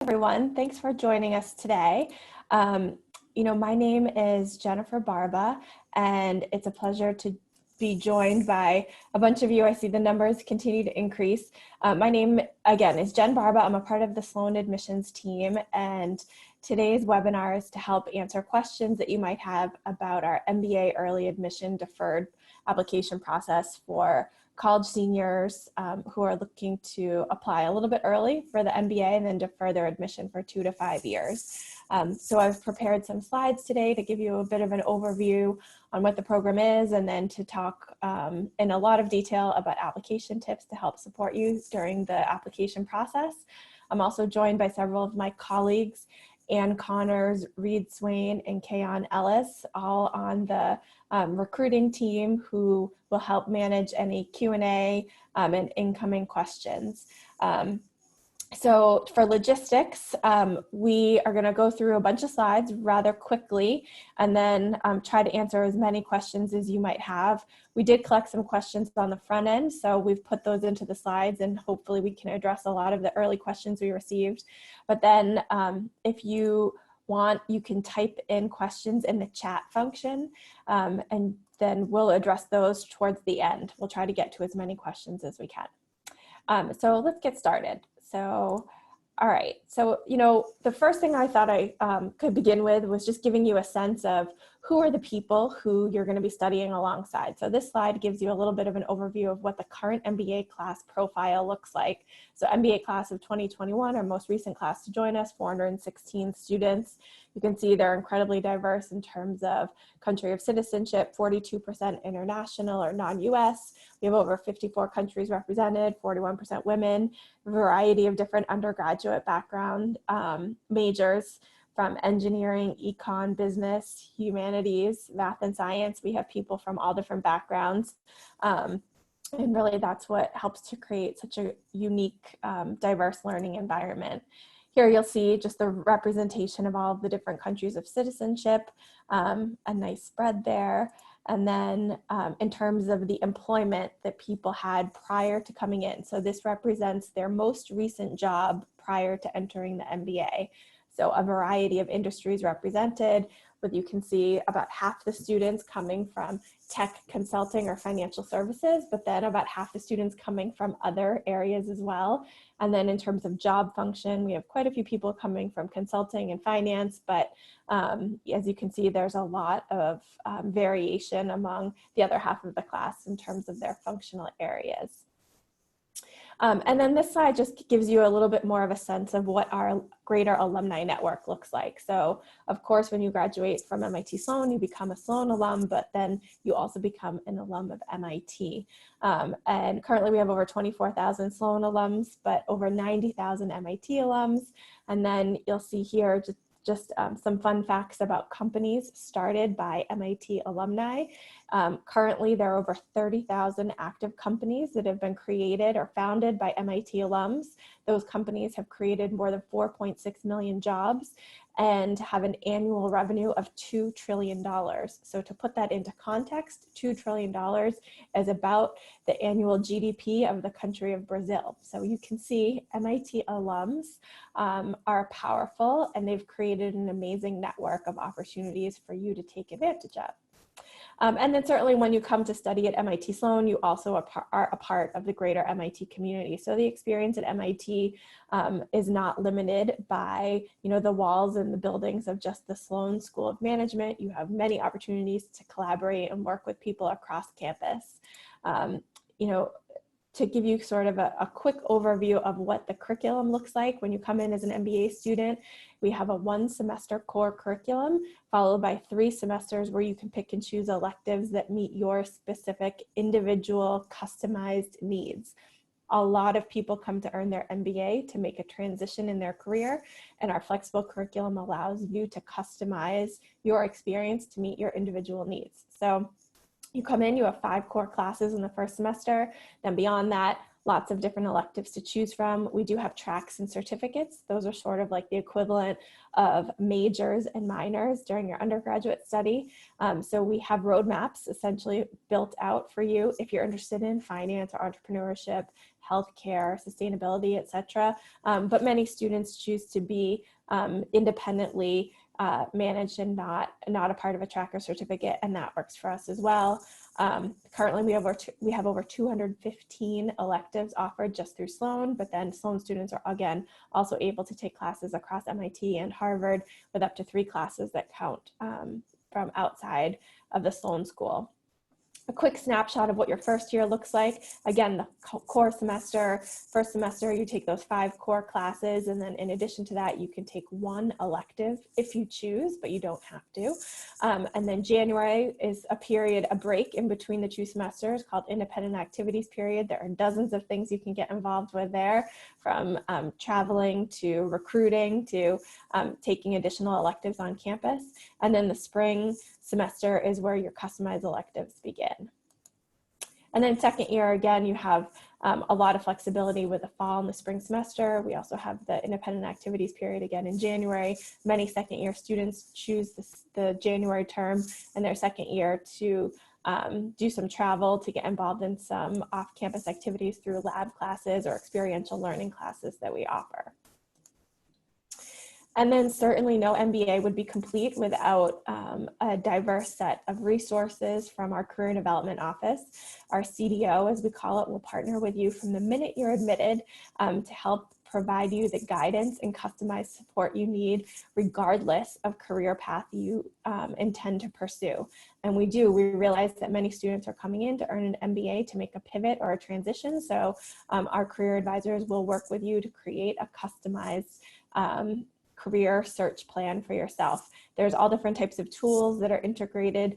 Everyone. Thanks for joining us today. My name is Jennifer Barba, and it's a pleasure to be joined by a bunch of you. I see the numbers continue to increase. My name, again, is Jen Barba. I'm a part of the Sloan admissions team, and today's webinar is to help answer questions that you might have about our MBA Early Admission deferred application process for college seniors who are looking to apply a little bit early for the MBA and then defer their admission for 2 to 5 years. So I've prepared some slides today to give you a bit of an overview on what the program is, and then to talk in a lot of detail about application tips to help support you during the application process. I'm also joined by several of my colleagues, Ann Connors, Reed Swain, and Kayon Ellis, all on the recruiting team who will help manage any Q&A and incoming questions. So for logistics, we are going to go through a bunch of slides rather quickly and then try to answer as many questions as you might have. We did collect some questions on the front end, so we've put those into the slides, and hopefully we can address a lot of the early questions we received. But then if you want, you can type in questions in the chat function, and then we'll address those towards the end. We'll try to get to as many questions as we can. So let's get started. So, all right. So, the first thing I thought I could begin with was just giving you a sense of who are the people who you're going to be studying alongside. So this slide gives you a little bit of an overview of what the current MBA class profile looks like. So MBA class of 2021, our most recent class to join us, 416 students. You can see they're incredibly diverse in terms of country of citizenship, 42% international or non-US. We have over 54 countries represented, 41% women, a variety of different undergraduate background majors, from engineering, econ, business, humanities, math, and science. We have people from all different backgrounds. And really that's what helps to create such a unique, diverse learning environment. Here you'll see just the representation of all of the different countries of citizenship, a nice spread there. And then in terms of the employment that people had prior to coming in. So this represents their most recent job prior to entering the MBA. So a variety of industries represented, but you can see about half the students coming from tech, consulting, or financial services, but then about half the students coming from other areas as well. And then in terms of job function, we have quite a few people coming from consulting and finance, but as you can see, there's a lot of variation among the other half of the class in terms of their functional areas. And then this slide just gives you a little bit more of a sense of what our greater alumni network looks like. So of course, when you graduate from MIT Sloan, you become a Sloan alum, but then you also become an alum of MIT. And currently we have over 24,000 Sloan alums, but over 90,000 MIT alums. And then you'll see here just some fun facts about companies started by MIT alumni. Currently, there are over 30,000 active companies that have been created or founded by MIT alums. Those companies have created more than 4.6 million jobs and have an annual revenue of $2 trillion. So to put that into context, $2 trillion is about the annual GDP of the country of Brazil. So you can see MIT alums are powerful, and they've created an amazing network of opportunities for you to take advantage of. And then certainly when you come to study at MIT Sloan, you also are a part of the greater MIT community. So the experience at MIT is not limited by, the walls and the buildings of just the Sloan School of Management. You have many opportunities to collaborate and work with people across campus. To give you sort of a quick overview of what the curriculum looks like when you come in as an MBA student, we have a 1-semester core curriculum followed by 3 semesters where you can pick and choose electives that meet your specific individual customized needs. A lot of people come to earn their MBA to make a transition in their career, and our flexible curriculum allows you to customize your experience to meet your individual needs. So you come in, you have 5 core classes in the first semester. Then beyond that, lots of different electives to choose from. We do have tracks and certificates. Those are sort of like the equivalent of majors and minors during your undergraduate study. So we have roadmaps essentially built out for you if you're interested in finance or entrepreneurship, healthcare, sustainability, etc. But many students choose to be independently managed and not a part of a track or certificate, and that works for us as well. Currently, we have over 215 electives offered just through Sloan, but then Sloan students are again also able to take classes across MIT and Harvard with up to 3 classes that count from outside of the Sloan school. A quick snapshot of what your first year looks like. Again, the core semester, first semester, you take those 5 core classes, and then in addition to that, you can take 1 elective if you choose, but you don't have to. And then January is a break in between the 2 semesters called independent activities period. There are dozens of things you can get involved with there, from traveling to recruiting to taking additional electives on campus. And then the spring semester is where your customized electives begin. And then second year, again, you have a lot of flexibility with the fall and the spring semester. We also have the independent activities period again in January. Many second year students choose the January term in their second year to do some travel, to get involved in some off-campus activities through lab classes or experiential learning classes that we offer. And then certainly no MBA would be complete without a diverse set of resources from our Career Development Office. Our CDO, as we call it, will partner with you from the minute you're admitted to help provide you the guidance and customized support you need regardless of career path you intend to pursue. And we realize that many students are coming in to earn an MBA to make a pivot or a transition. So our career advisors will work with you to create a customized career search plan for yourself. There's all different types of tools that are integrated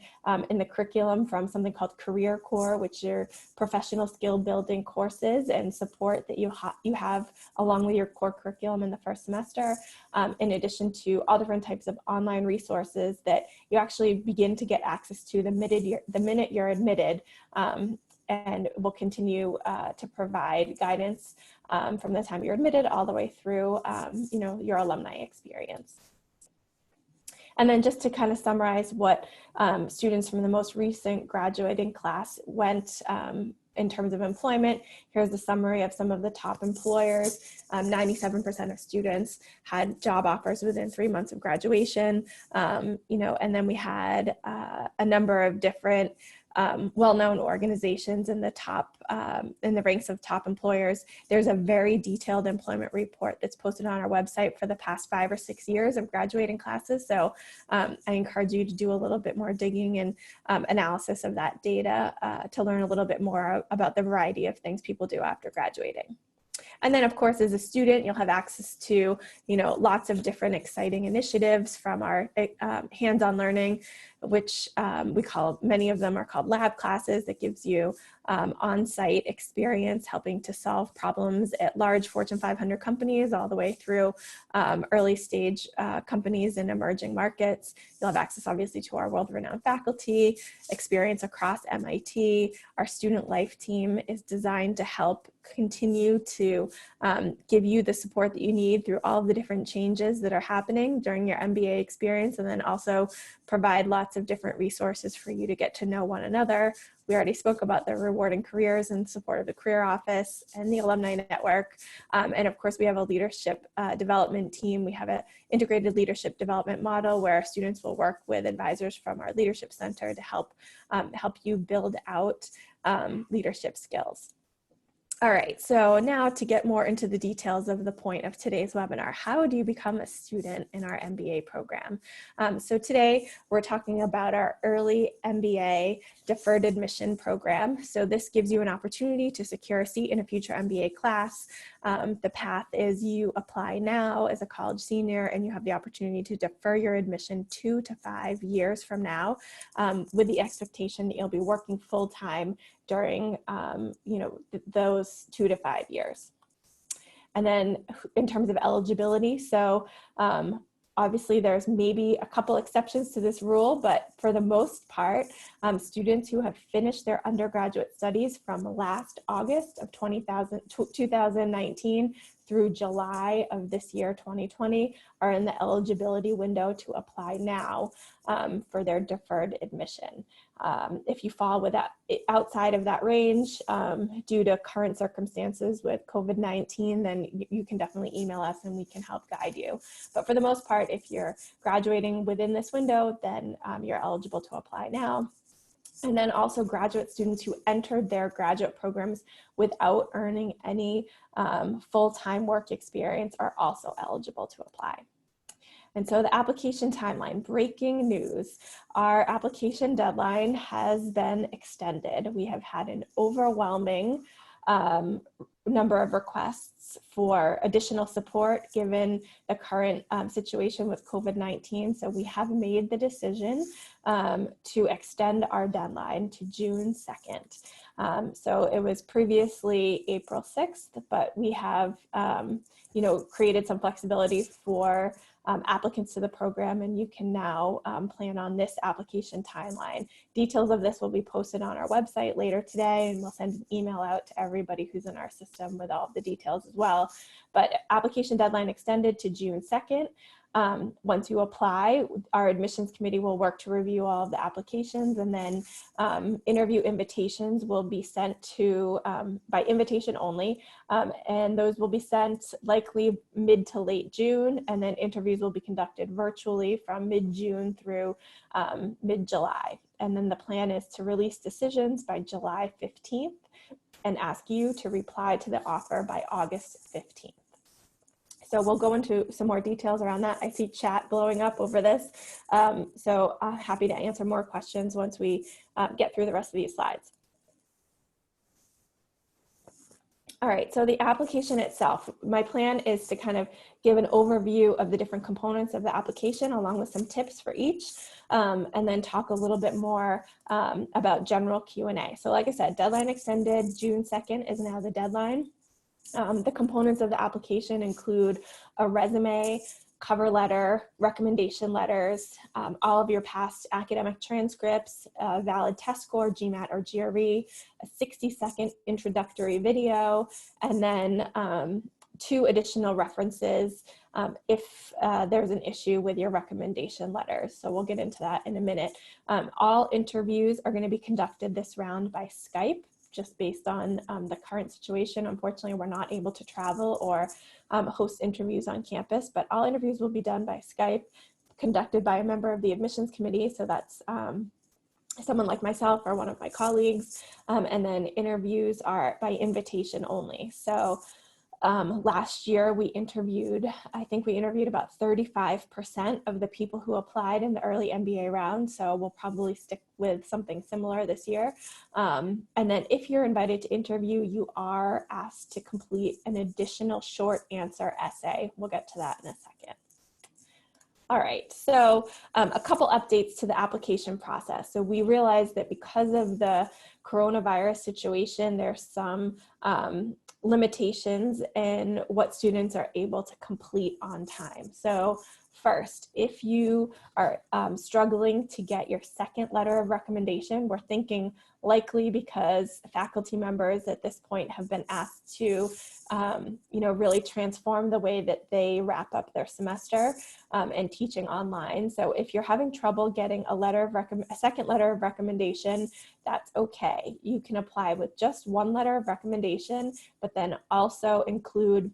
in the curriculum, from something called Career Core, which are professional skill building courses and support that you have along with your core curriculum in the first semester, in addition to all different types of online resources that you actually begin to get access to the minute you're admitted, and will continue to provide guidance from the time you're admitted all the way through your alumni experience. And then just to kind of summarize what students from the most recent graduating class went in terms of employment, here's the summary of some of the top employers. 97% of students had job offers within 3 months of graduation, and then we had a number of different well-known organizations in the top, in the ranks of top employers. There's a very detailed employment report that's posted on our website for the past 5 or 6 years of graduating classes. So I encourage you to do a little bit more digging and analysis of that data to learn a little bit more about the variety of things people do after graduating. And then, of course, as a student, you'll have access to, lots of different exciting initiatives from our hands-on learning, which many of them are called lab classes, that gives you on-site experience helping to solve problems at large Fortune 500 companies all the way through early stage companies in emerging markets. You'll have access, obviously, to our world-renowned faculty, experience across MIT. Our student life team is designed to help continue to give you the support that you need through all of the different changes that are happening during your MBA experience, and then also provide lots of different resources for you to get to know one another. We already spoke about the rewarding careers and support of the career office and the alumni network. And of course, we have a leadership development team. We have an integrated leadership development model where students will work with advisors from our leadership center to help you build out leadership skills. All right, so now to get more into the details of the point of today's webinar, how do you become a student in our MBA program? So today we're talking about our early MBA deferred admission program. So this gives you an opportunity to secure a seat in a future MBA class. The path is you apply now as a college senior, and you have the opportunity to defer your admission 2 to 5 years from now, with the expectation that you'll be working full-time during those 2 to 5 years. And then in terms of eligibility, so Obviously, there's maybe a couple exceptions to this rule, but for the most part, students who have finished their undergraduate studies from last August of 2019 through July of this year, 2020, are in the eligibility window to apply now for their deferred admission. If you fall outside of that range due to current circumstances with COVID-19, then you can definitely email us and we can help guide you. But for the most part, if you're graduating within this window, then you're eligible to apply now. And then also graduate students who entered their graduate programs without earning any full-time work experience are also eligible to apply. And so the application timeline, breaking news, our application deadline has been extended. We have had an overwhelming number of requests for additional support given the current situation with COVID-19. So we have made the decision to extend our deadline to June 2nd. So it was previously April 6th, but we have created some flexibility for applicants to the program, and you can now plan on this application timeline. Details of this will be posted on our website later today, and we'll send an email out to everybody who's in our system with all of the details as well. But application deadline extended to June 2nd. Once you apply, our admissions committee will work to review all of the applications, and then interview invitations will be sent to by invitation only, and those will be sent likely mid to late June, and then interviews will be conducted virtually from mid-June through mid-July. And then the plan is to release decisions by July 15th and ask you to reply to the offer by August 15th. So we'll go into some more details around that. I see chat blowing up over this. So I'm happy to answer more questions once we get through the rest of these slides. All right, so the application itself, my plan is to kind of give an overview of the different components of the application along with some tips for each, and then talk a little bit more about general Q&A. So like I said, deadline extended, June 2nd is now the deadline. The components of the application include a resume, cover letter, recommendation letters, all of your past academic transcripts, a valid test score, GMAT or GRE, a 60-second introductory video, and then 2 additional references if there's an issue with your recommendation letters. So we'll get into that in a minute. All interviews are going to be conducted this round by Skype, just based on the current situation. Unfortunately, we're not able to travel or host interviews on campus, but all interviews will be done by Skype, conducted by a member of the admissions committee. So that's someone like myself or one of my colleagues. And then interviews are by invitation only. So last year we interviewed, I think we interviewed about 35% of the people who applied in the early MBA round. So we'll probably stick with something similar this year. And then if you're invited to interview, you are asked to complete an additional short answer essay. We'll get to that in a second. All right, so a couple updates to the application process. So we realized that because of the coronavirus situation, there's some limitations in what students are able to complete on time. So first, if you are struggling to get your second letter of recommendation, we're thinking likely because faculty members at this point have been asked to really transform the way that they wrap up their semester and teaching online. So if you're having trouble getting a second letter of recommendation, that's okay. You can apply with just 1 letter of recommendation, but then also include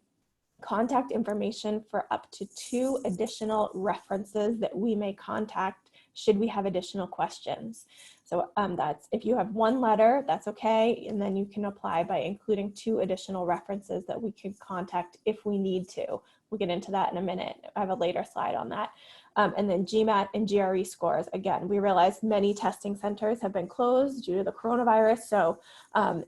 contact information for up to 2 additional references that we may contact should we have additional questions. So that's, if you have 1 letter, that's okay. And then you can apply by including 2 additional references that we can contact if we need to. We'll get into that in a minute. I have a later slide on that. And then GMAT and GRE scores. Again, we realize many testing centers have been closed due to the coronavirus. So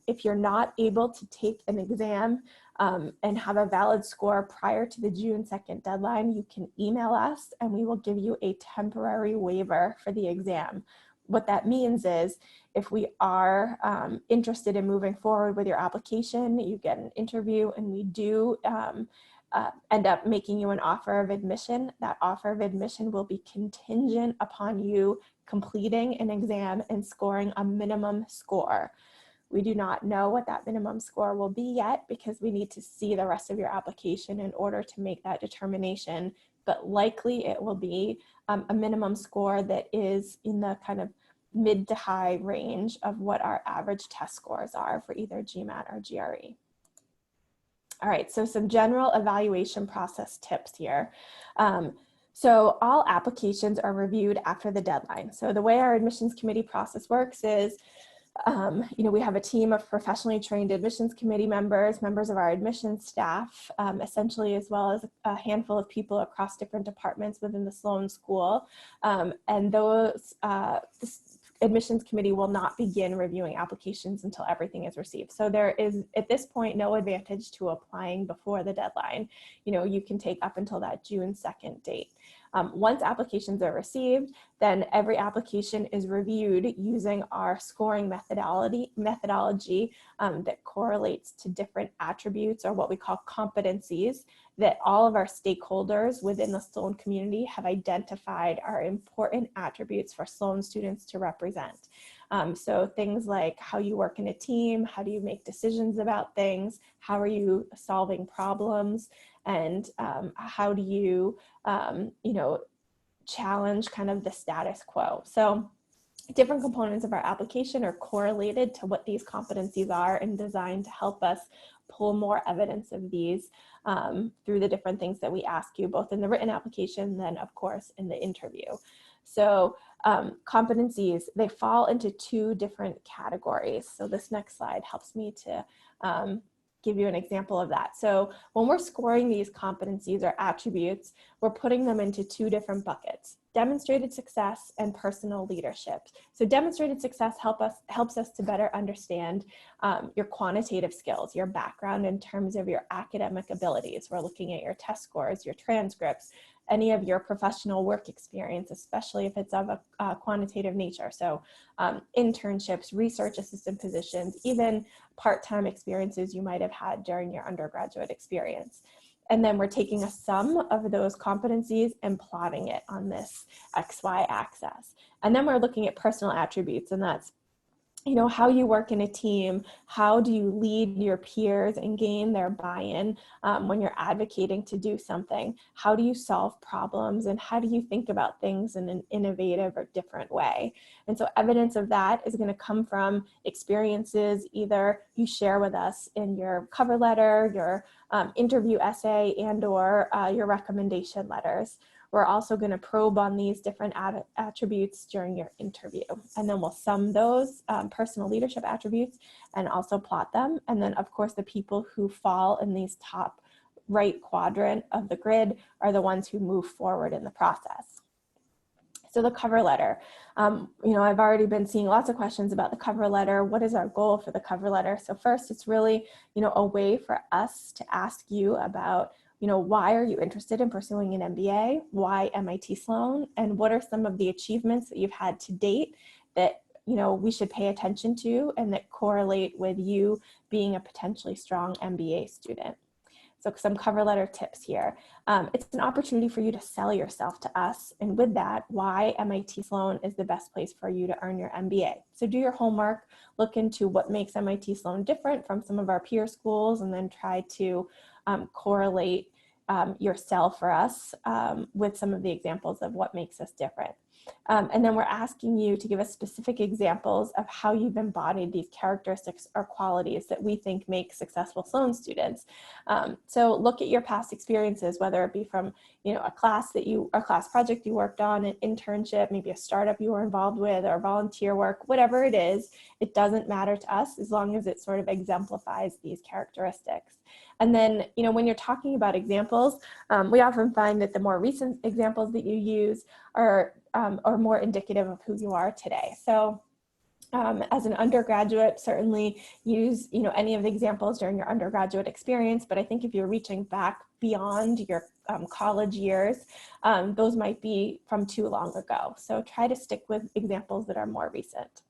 if you're not able to take an exam and have a valid score prior to the June 2nd deadline, you can email us and we will give you a temporary waiver for the exam. What that means is if we are interested in moving forward with your application, you get an interview and we do end up making you an offer of admission. That offer of admission will be contingent upon you completing an exam and scoring a minimum score. We do not know what that minimum score will be yet because we need to see the rest of your application in order to make that determination, but likely it will be a minimum score that is in the kind of mid to high range of what our average test scores are for either GMAT or GRE. All right, so some general evaluation process tips here. So all applications are reviewed after the deadline. So the way our admissions committee process works is, we have a team of professionally trained admissions committee members of our admissions staff, essentially, as well as a handful of people across different departments within the Sloan School. And those admissions committee will not begin reviewing applications until everything is received. So there is, at this point, no advantage to applying before the deadline. You can take up until that June 2nd date. Once applications are received, then every application is reviewed using our scoring methodology that correlates to different attributes, or what we call competencies, that all of our stakeholders within the Sloan community have identified are important attributes for Sloan students to represent. So things like how you work in a team, how do you make decisions about things, how are you solving problems, and how do you, challenge kind of the status quo. So different components of our application are correlated to what these competencies are and designed to help us pull more evidence of these through the different things that we ask you, both in the written application, then of course in the interview. So competencies, they fall into two different categories. So this next slide helps me to give you an example of that. So when we're scoring these competencies or attributes, we're putting them into two different buckets: demonstrated success and personal leadership. So demonstrated success helps us to better understand your quantitative skills, your background in terms of your academic abilities. We're looking at your test scores, your transcripts, any of your professional work experience, especially if it's of a quantitative nature. So internships, research assistant positions, even part-time experiences you might have had during your undergraduate experience. And then we're taking a sum of those competencies and plotting it on this XY axis. And then we're looking at personal attributes, and that's, how you work in a team, how do you lead your peers and gain their buy-in when you're advocating to do something, how do you solve problems, and how do you think about things in an innovative or different way. And so evidence of that is going to come from experiences either you share with us in your cover letter, your interview essay, and or your recommendation letters. We're also going to probe on these different attributes during your interview. And then we'll sum those personal leadership attributes and also plot them. And then, of course, the people who fall in these top right quadrant of the grid are the ones who move forward in the process. So the cover letter, I've already been seeing lots of questions about the cover letter. What is our goal for the cover letter? So first, it's really, a way for us to ask you about, why are you interested in pursuing an MBA? Why MIT Sloan? And what are some of the achievements that you've had to date that, we should pay attention to and that correlate with you being a potentially strong MBA student? So some cover letter tips here. It's an opportunity for you to sell yourself to us. And with that, why MIT Sloan is the best place for you to earn your MBA. So do your homework, look into what makes MIT Sloan different from some of our peer schools, and then try to correlate your sell for us with some of the examples of what makes us different. And then we're asking you to give us specific examples of how you've embodied these characteristics or qualities that we think make successful Sloan students. So look at your past experiences, whether it be from a class project you worked on, an internship, maybe a startup you were involved with, or volunteer work, whatever it is. It doesn't matter to us as long as it sort of exemplifies these characteristics. And then, when you're talking about examples, we often find that the more recent examples that you use are more indicative of who you are today. So as an undergraduate, certainly use any of the examples during your undergraduate experience, but I think if you're reaching back beyond your college years, those might be from too long ago. So try to stick with examples that are more recent.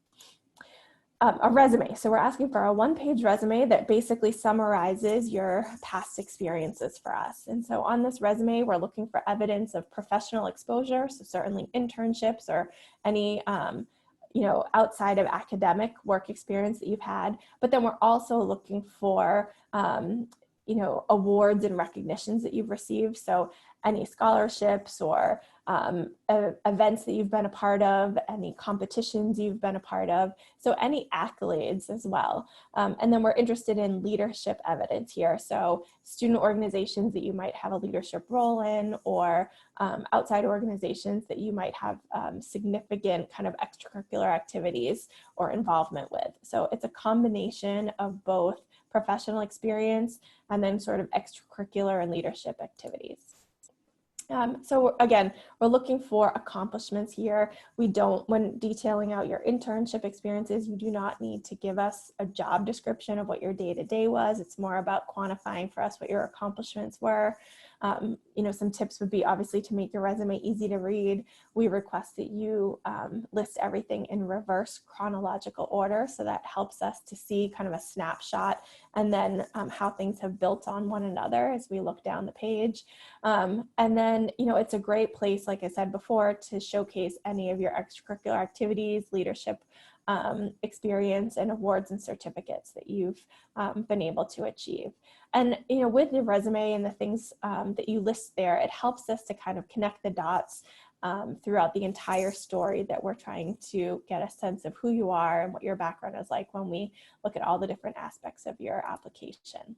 A resume. So we're asking for a one-page resume that basically summarizes your past experiences for us. And so on this resume, we're looking for evidence of professional exposure, so certainly internships or any outside of academic work experience that you've had. But then we're also looking for awards and recognitions that you've received. So any scholarships or events that you've been a part of, any competitions you've been a part of, so any accolades as well. And then we're interested in leadership evidence here. So student organizations that you might have a leadership role in, or outside organizations that you might have significant kind of extracurricular activities or involvement with. So it's a combination of both professional experience and then sort of extracurricular and leadership activities. So again, we're looking for accomplishments here. When detailing out your internship experiences, you do not need to give us a job description of what your day-to-day was. It's more about quantifying for us what your accomplishments were. Some tips would be obviously to make your resume easy to read. We request that you list everything in reverse chronological order, so that helps us to see kind of a snapshot and then how things have built on one another as we look down the page. And then, it's a great place, like I said before, to showcase any of your extracurricular activities, leadership experience, and awards and certificates that you've been able to achieve. And, with the resume and the things that you list there, it helps us to kind of connect the dots throughout the entire story that we're trying to get a sense of who you are and what your background is like when we look at all the different aspects of your application.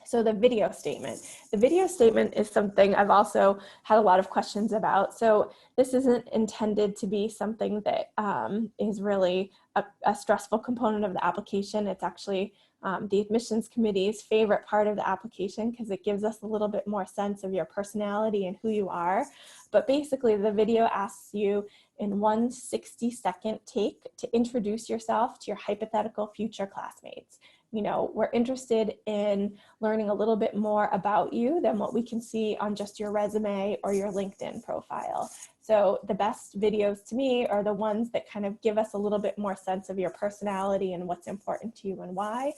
So the video statement. The video statement is something I've also had a lot of questions about. So this isn't intended to be something that is really a stressful component of the application. It's actually the admissions committee's favorite part of the application because it gives us a little bit more sense of your personality and who you are. But basically the video asks you in one 60-second take to introduce yourself to your hypothetical future classmates. We're interested in learning a little bit more about you than what we can see on just your resume or your LinkedIn profile. So the best videos to me are the ones that kind of give us a little bit more sense of your personality and what's important to you and why.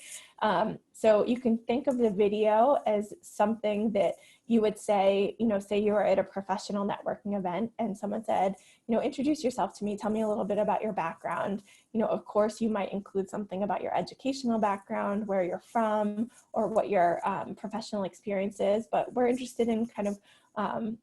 So you can think of the video as something that you would say, say you were at a professional networking event and someone said, introduce yourself to me, tell me a little bit about your background. Of course, you might include something about your educational background, where you're from, or what your professional experience is, but we're interested in kind of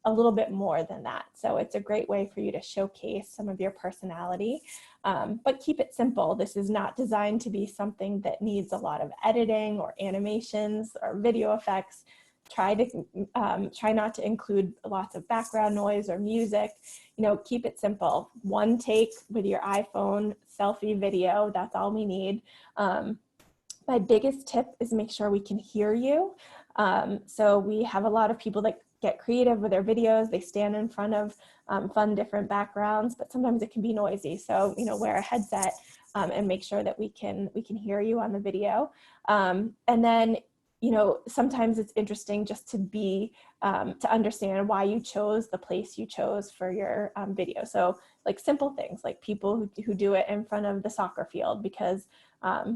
a little bit more than that. So it's a great way for you to showcase some of your personality, but keep it simple. This is not designed to be something that needs a lot of editing or animations or video effects. Try not to include lots of background noise or music. Keep it simple. One take with your iPhone selfie video, that's all we need. My biggest tip is make sure we can hear you. So we have a lot of people that get creative with their videos. They stand in front of fun different backgrounds, but sometimes it can be noisy. So, wear a headset and make sure that we can hear you on the video. And then, sometimes it's interesting just to understand why you chose the place you chose for your video. So like simple things like people who do it in front of the soccer field because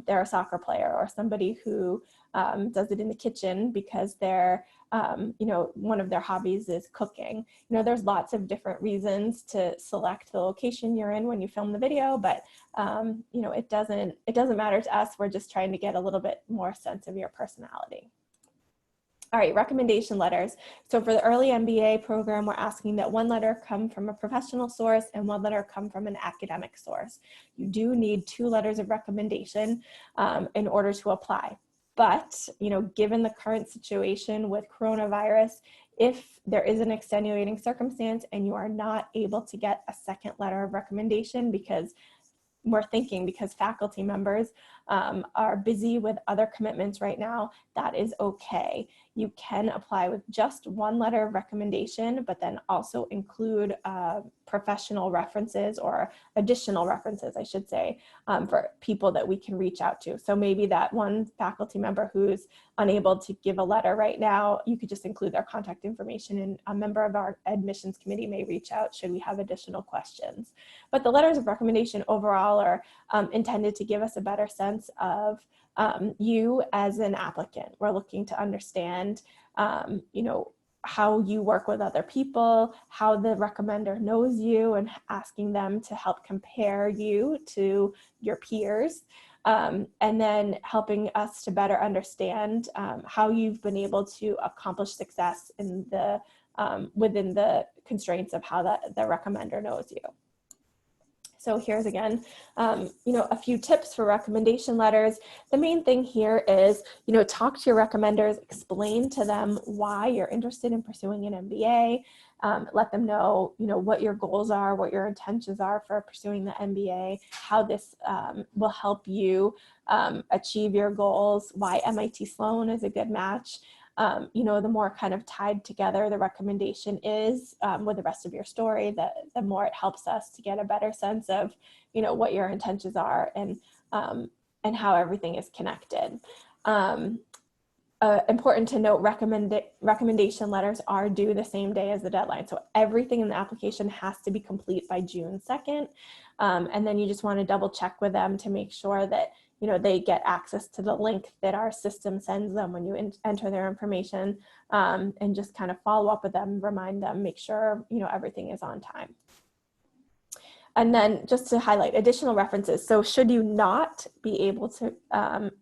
they're a soccer player, or somebody who does it in the kitchen because they're, one of their hobbies is cooking. There's lots of different reasons to select the location you're in when you film the video, but it doesn't matter to us. We're just trying to get a little bit more sense of your personality. All right, recommendation letters. So for the early MBA program, we're asking that one letter come from a professional source and one letter come from an academic source. You do need 2 letters of recommendation in order to apply. But, given the current situation with coronavirus, if there is an extenuating circumstance and you are not able to get a second letter of recommendation because faculty members are busy with other commitments right now, that is okay. You can apply with just one letter of recommendation, but then also include professional references, or additional references, I should say, for people that we can reach out to. So maybe that one faculty member who's unable to give a letter right now, you could just include their contact information, and a member of our admissions committee may reach out should we have additional questions. But the letters of recommendation overall are intended to give us a better sense of you as an applicant. We're looking to understand, you know, how you work with other people, how the recommender knows you, and asking them to help compare you to your peers. And then helping us to better understand how you've been able to accomplish success in the within the constraints of how the recommender knows you. So here's again, you know, a few tips for recommendation letters. The main thing here is, you know, talk to your recommenders, explain to them why you're interested in pursuing an MBA. Let them know, you know, what your goals are, what your intentions are for pursuing the MBA, how this will help you achieve your goals, why MIT Sloan is a good match. You know, the more kind of tied together the recommendation is with the rest of your story, the more it helps us to get a better sense of, you know, what your intentions are and how everything is connected. Important to note, recommendation letters are due the same day as the deadline. So everything in the application has to be complete by June 2nd. And then you just want to double check with them to make sure that, you know, they get access to the link that our system sends them when you enter their information, and just kind of follow up with them, remind them, make sure, you know, everything is on time. And then just to highlight additional references. So should you not be able to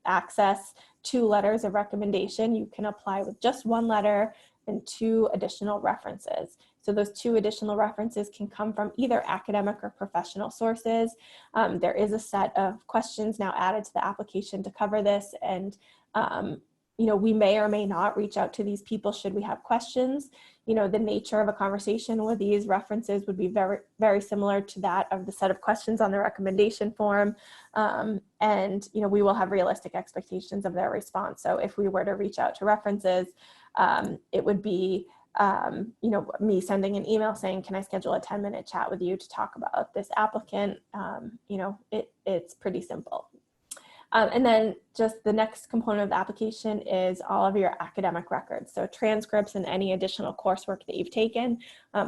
access 2 letters of recommendation, you can apply with just 1 letter and 2 additional references. So those 2 additional references can come from either academic or professional sources. There is a set of questions now added to the application to cover this, and you know, we may or may not reach out to these people should we have questions. You know, the nature of a conversation with these references would be very, very similar to that of the set of questions on the recommendation form. And, you know, we will have realistic expectations of their response. So if we were to reach out to references, it would be, you know, me sending an email saying, can I schedule a 10-minute chat with you to talk about this applicant? You know, it's pretty simple. And then just the next component of the application is all of your academic records. So transcripts and any additional coursework that you've taken.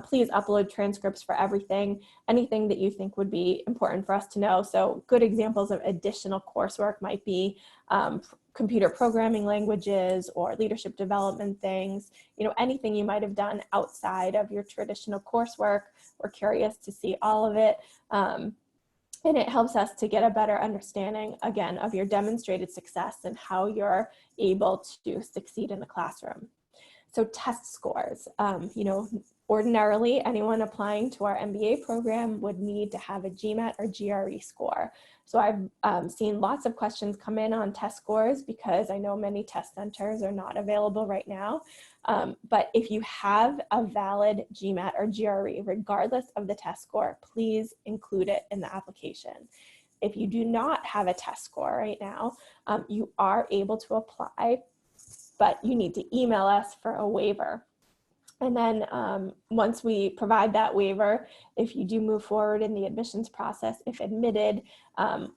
Please upload transcripts for everything, anything that you think would be important for us to know. So good examples of additional coursework might be computer programming languages or leadership development things, you know, anything you might have done outside of your traditional coursework. We're curious to see all of it. And it helps us to get a better understanding, again, of your demonstrated success and how you're able to succeed in the classroom. So test scores, you know, ordinarily anyone applying to our MBA program would need to have a GMAT or GRE score. So I've seen lots of questions come in on test scores because I know many test centers are not available right now. But if you have a valid GMAT or GRE, regardless of the test score, please include it in the application. If you do not have a test score right now, you are able to apply, but you need to email us for a waiver. And then once we provide that waiver, if you do move forward in the admissions process, if admitted,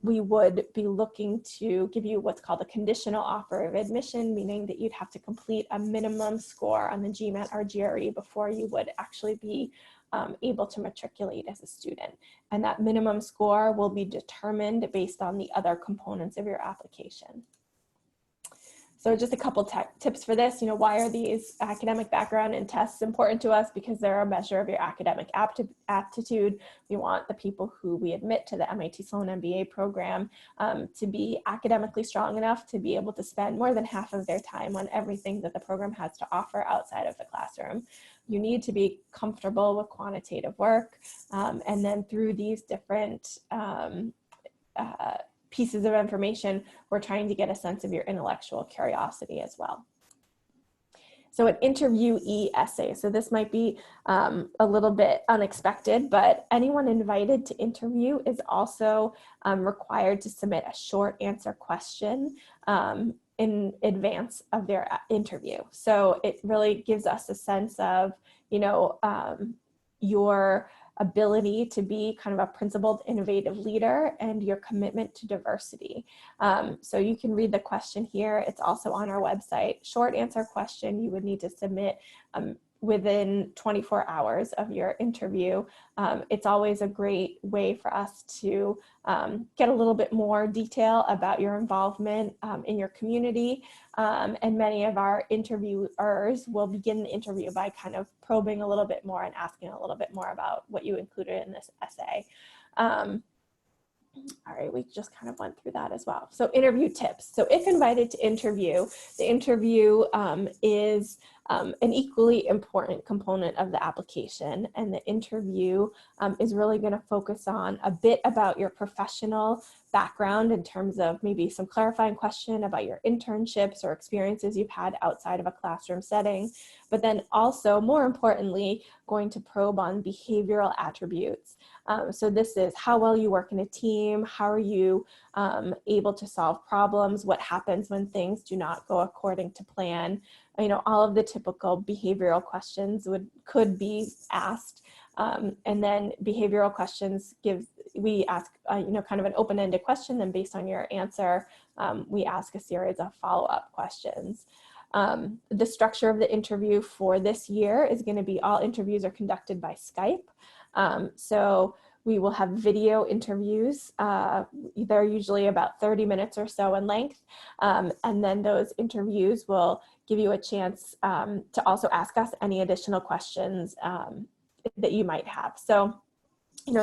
we would be looking to give you what's called a conditional offer of admission, meaning that you'd have to complete a minimum score on the GMAT or GRE before you would actually be able to matriculate as a student. And that minimum score will be determined based on the other components of your application. So just a couple tips for this, you know, why are these academic background and tests important to us? Because they're a measure of your academic aptitude. We want the people who we admit to the MIT Sloan MBA program to be academically strong enough to be able to spend more than half of their time on everything that the program has to offer outside of the classroom. You need to be comfortable with quantitative work. And then through these different pieces of information, we're trying to get a sense of your intellectual curiosity as well. So an interviewee essay. So this might be a little bit unexpected, but anyone invited to interview is also required to submit a short answer question in advance of their interview. So it really gives us a sense of, your ability to be kind of a principled, innovative leader and your commitment to diversity. So you can read the question here. It's also on our website. Short answer question you would need to submit within 24 hours of your interview. It's always a great way for us to get a little bit more detail about your involvement in your community. And many of our interviewers will begin the interview by kind of probing a little bit more and asking a little bit more about what you included in this essay. All right, we just kind of went through that as well. So interview tips. So if invited to interview, the interview is an equally important component of the application. And the interview is really going to focus on a bit about your professional background in terms of maybe some clarifying question about your internships or experiences you've had outside of a classroom setting, but then also, more importantly, going to probe on behavioral attributes. So this is how well you work in a team, how are you able to solve problems, what happens when things do not go according to plan. All of the typical behavioral questions could be asked. And then behavioral questions we ask, kind of an open-ended question, then based on your answer, we ask a series of follow-up questions. The structure of the interview for this year is going to be all interviews are conducted by Skype. So we will have video interviews. They're usually about 30 minutes or so in length. And then those interviews will give you a chance to also ask us any additional questions that you might have. So,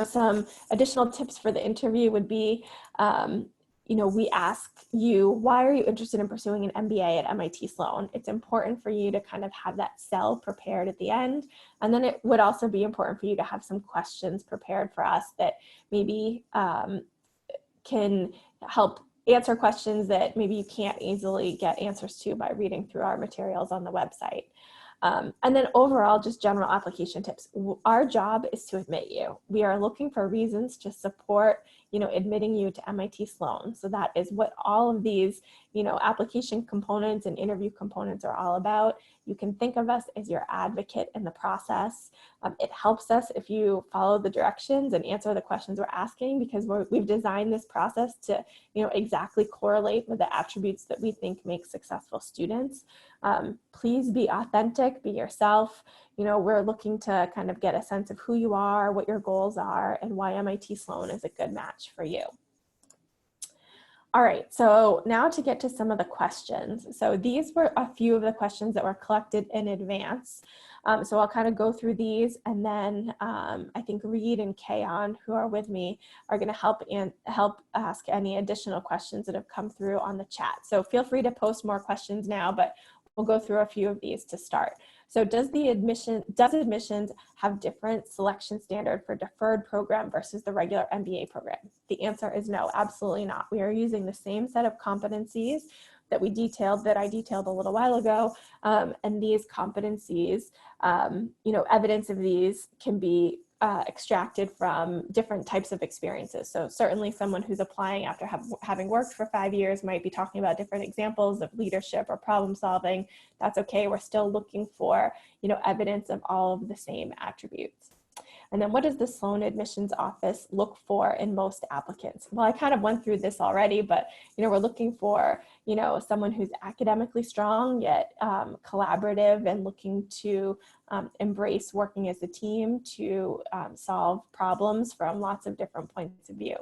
some additional tips for the interview would be, we ask you, why are you interested in pursuing an MBA at MIT Sloan? It's important for you to kind of have that sell prepared at the end. And then it would also be important for you to have some questions prepared for us that maybe can help answer questions that maybe you can't easily get answers to by reading through our materials on the website. And then overall, just general application tips. Our job is to admit you. We are looking for reasons to support, admitting you to MIT Sloan. So that is what all of these, application components and interview components are all about. You can think of us as your advocate in the process. It helps us if you follow the directions and answer the questions we're asking, because we've designed this process to, exactly correlate with the attributes that we think make successful students. Please be authentic, be yourself. We're looking to kind of get a sense of who you are, what your goals are, and why MIT Sloan is a good match for you. All right, so now to get to some of the questions. So these were a few of the questions that were collected in advance. So I'll kind of go through these, and then I think Reed and Kayon, who are with me, are going to help ask any additional questions that have come through on the chat. So feel free to post more questions now, but we'll go through a few of these to start. So does admissions have different selection standard for deferred program versus the regular MBA program? The answer is no, absolutely not. We are using the same set of competencies that I detailed a little while ago. And these competencies, evidence of these can be extracted from different types of experiences. So certainly someone who's applying after having worked for 5 years might be talking about different examples of leadership or problem solving. That's okay. We're still looking for, evidence of all of the same attributes. And then what does the Sloan admissions office look for in most applicants? Well, I kind of went through this already, but, we're looking for, someone who's academically strong, yet collaborative and looking to embrace working as a team to solve problems from lots of different points of view.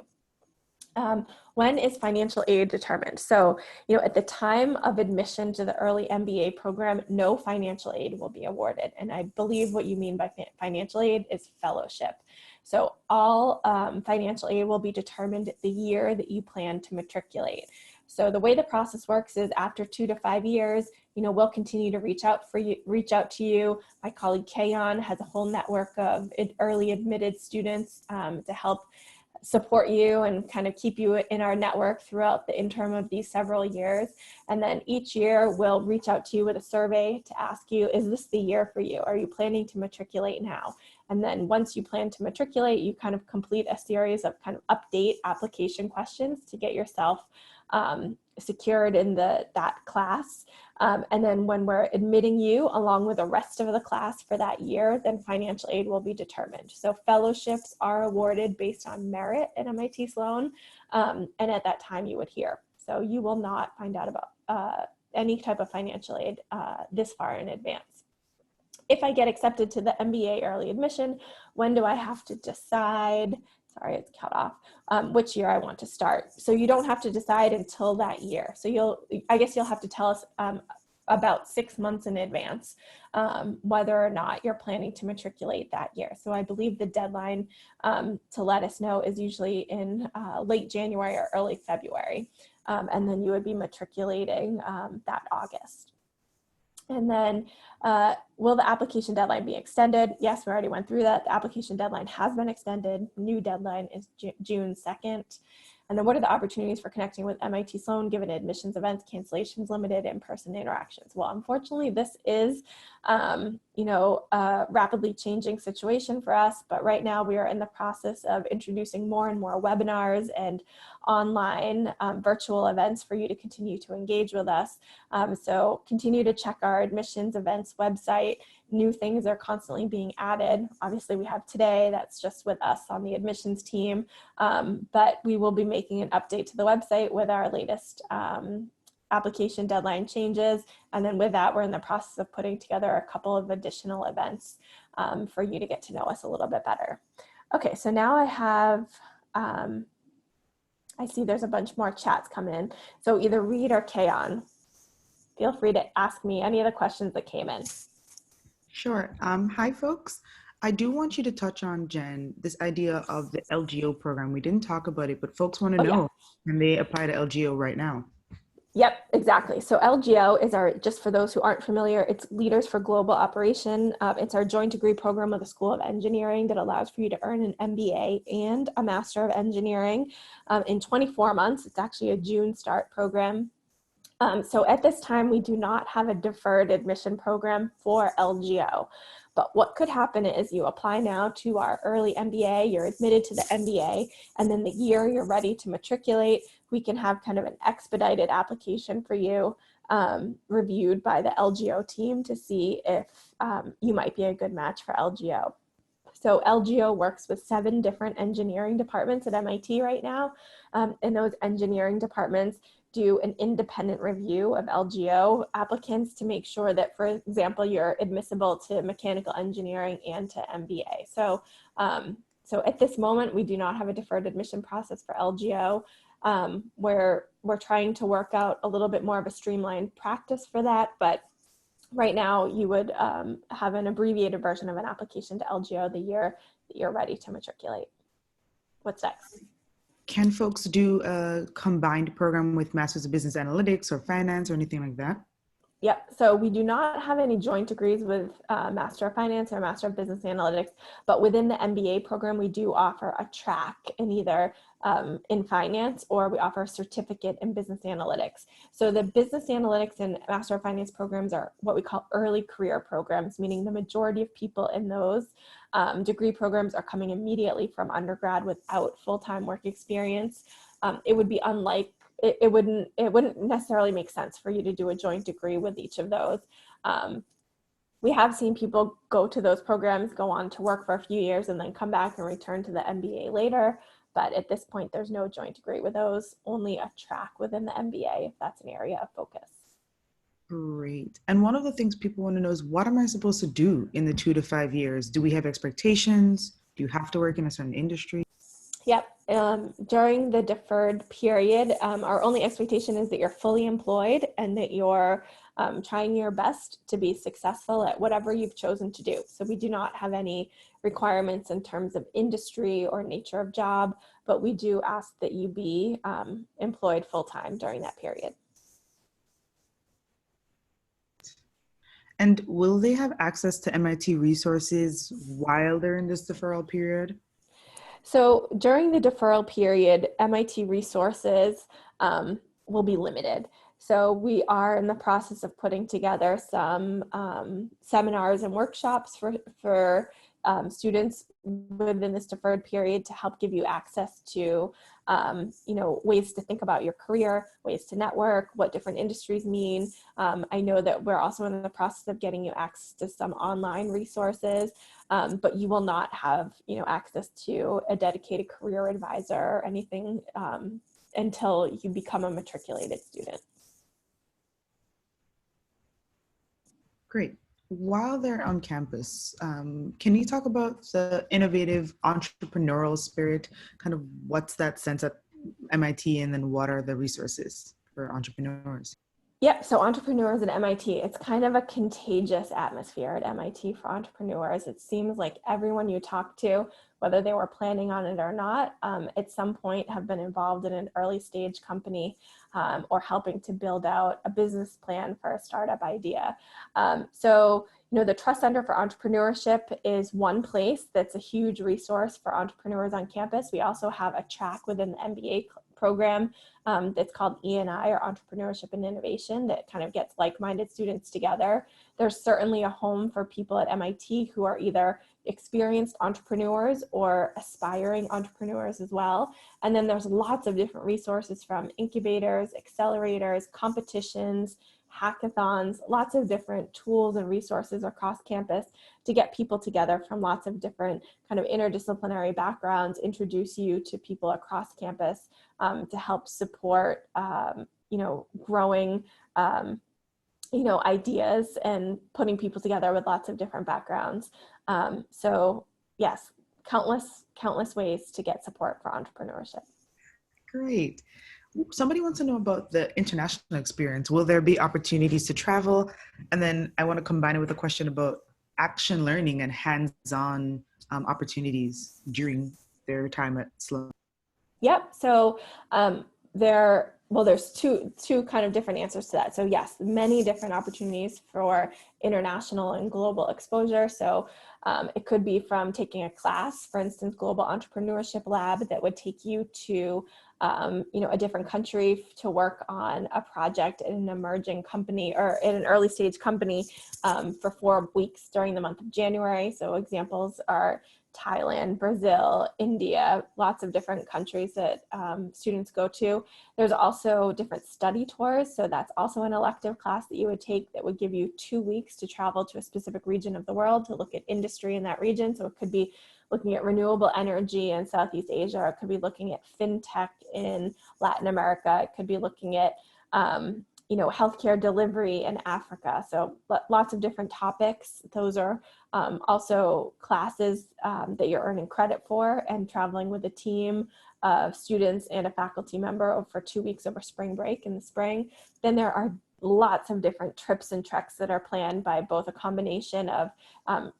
When is financial aid determined? So, at the time of admission to the early MBA program, no financial aid will be awarded. And I believe what you mean by financial aid is fellowship. So all financial aid will be determined the year that you plan to matriculate. So the way the process works is after 2 to 5 years, we'll continue to reach out to you. My colleague Kayon has a whole network of early admitted students to help support you and kind of keep you in our network throughout the interim of these several years. And then each year we'll reach out to you with a survey to ask you, is this the year for you? Are you planning to matriculate now? And then once you plan to matriculate, you kind of complete a series of kind of update application questions to get yourself secured in that class. And then when we're admitting you along with the rest of the class for that year, then financial aid will be determined. So fellowships are awarded based on merit at MIT Sloan. And at that time you would hear. So you will not find out about any type of financial aid this far in advance. If I get accepted to the MBA Early Admission, when do I have to decide? Sorry, it's cut off, which year I want to start. So you don't have to decide until that year. So I guess you'll have to tell us about 6 months in advance whether or not you're planning to matriculate that year. So I believe the deadline to let us know is usually in late January or early February. And then you would be matriculating that August. And then will the application deadline be extended? Yes, we already went through that. The application deadline has been extended. New deadline is June 2nd. And then what are the opportunities for connecting with MIT Sloan given admissions events, cancellations, limited in-person interactions? Well, unfortunately, this is, a rapidly changing situation for us, but right now we are in the process of introducing more and more webinars and online virtual events for you to continue to engage with us. So continue to check our admissions events website. New things are constantly being added. Obviously we have today, that's just with us on the admissions team, but we will be making an update to the website with our latest application deadline changes. And then with that, we're in the process of putting together a couple of additional events for you to get to know us a little bit better. Okay, so now I have, I see there's a bunch more chats coming in. So either Reed or Kayon, feel free to ask me any of the questions that came in. Sure. Hi, folks. I do want you to touch on, Jen, this idea of the LGO program. We didn't talk about it, but folks want to know, can they apply to LGO right now? Yep, exactly. So LGO is our, just for those who aren't familiar, it's Leaders for Global Operation. It's our joint degree program with the School of Engineering that allows for you to earn an MBA and a Master of Engineering in 24 months. It's actually a June start program. So at this time, we do not have a deferred admission program for LGO. But what could happen is you apply now to our early MBA, you're admitted to the MBA, and then the year you're ready to matriculate, we can have kind of an expedited application for you reviewed by the LGO team to see if you might be a good match for LGO. So LGO works with 7 different engineering departments at MIT right now, and those engineering departments do an independent review of LGO applicants to make sure that, for example, you're admissible to mechanical engineering and to MBA. So, so at this moment, we do not have a deferred admission process for LGO. Where we're trying to work out a little bit more of a streamlined practice for that, but right now you would have an abbreviated version of an application to LGO the year that you're ready to matriculate. What's next? Can folks do a combined program with Masters of Business Analytics or Finance or anything like that? Yep, so we do not have any joint degrees with Master of Finance or Master of Business Analytics, but within the MBA program, we do offer a track in either in finance, or we offer a certificate in business analytics. So the business analytics and Master of Finance programs are what we call early career programs, meaning the majority of people in those degree programs are coming immediately from undergrad without full-time work experience. It would be unlike, it wouldn't necessarily make sense for you to do a joint degree with each of those. We have seen people go to those programs, go on to work for a few years, and then come back and return to the MBA later. But at this point, there's no joint degree with those, only a track within the MBA if that's an area of focus. Great. And one of the things people want to know is, what am I supposed to do in the 2 to 5 years? Do we have expectations? Do you have to work in a certain industry? Yep. During the deferred period, our only expectation is that you're fully employed and that you're trying your best to be successful at whatever you've chosen to do. So we do not have any requirements in terms of industry or nature of job, but we do ask that you be employed full-time during that period. And will they have access to MIT resources while they're in this deferral period? So during the deferral period, MIT resources will be limited. So we are in the process of putting together some seminars and workshops for students within this deferred period to help give you access to ways to think about your career, ways to network, what different industries mean. I know that we're also in the process of getting you access to some online resources, but you will not have access to a dedicated career advisor or anything until you become a matriculated student. Great. While they're on campus, can you talk about the innovative entrepreneurial spirit? Kind of what's that sense at MIT, and then what are the resources for entrepreneurs? Yep, so entrepreneurs at MIT, it's kind of a contagious atmosphere at MIT for entrepreneurs. It seems like everyone you talk to, whether they were planning on it or not, at some point have been involved in an early stage company or helping to build out a business plan for a startup idea. The Trust Center for Entrepreneurship is one place that's a huge resource for entrepreneurs on campus. We also have a track within the MBA program that's called E&I, or Entrepreneurship and Innovation, that kind of gets like-minded students together. There's certainly a home for people at MIT who are either experienced entrepreneurs or aspiring entrepreneurs as well. And then there's lots of different resources, from incubators, accelerators, competitions, hackathons, lots of different tools and resources across campus to get people together from lots of different kind of interdisciplinary backgrounds, introduce you to people across campus to help support, growing, ideas and putting people together with lots of different backgrounds. So yes, countless ways to get support for entrepreneurship. Great. Somebody wants to know about the international experience. Will there be opportunities to travel? And then I want to combine it with a question about action learning and hands-on opportunities during their time at Sloan. Yep. So there's two kind of different answers to that. So yes, many different opportunities for international and global exposure. So it could be from taking a class, for instance, Global Entrepreneurship Lab, that would take you to a different country to work on a project in an emerging company or in an early stage company for 4 weeks during the month of January. So examples are Thailand, Brazil, India, lots of different countries that students go to. There's also different study tours. So that's also an elective class that you would take that would give you 2 weeks to travel to a specific region of the world to look at industry in that region. So it could be looking at renewable energy in Southeast Asia. It could be looking at fintech in Latin America. It could be looking at healthcare delivery in Africa. So lots of different topics. Those are also classes that you're earning credit for, and traveling with a team of students and a faculty member for 2 weeks over spring break in the spring. Then there are lots of different trips and treks that are planned by both a combination of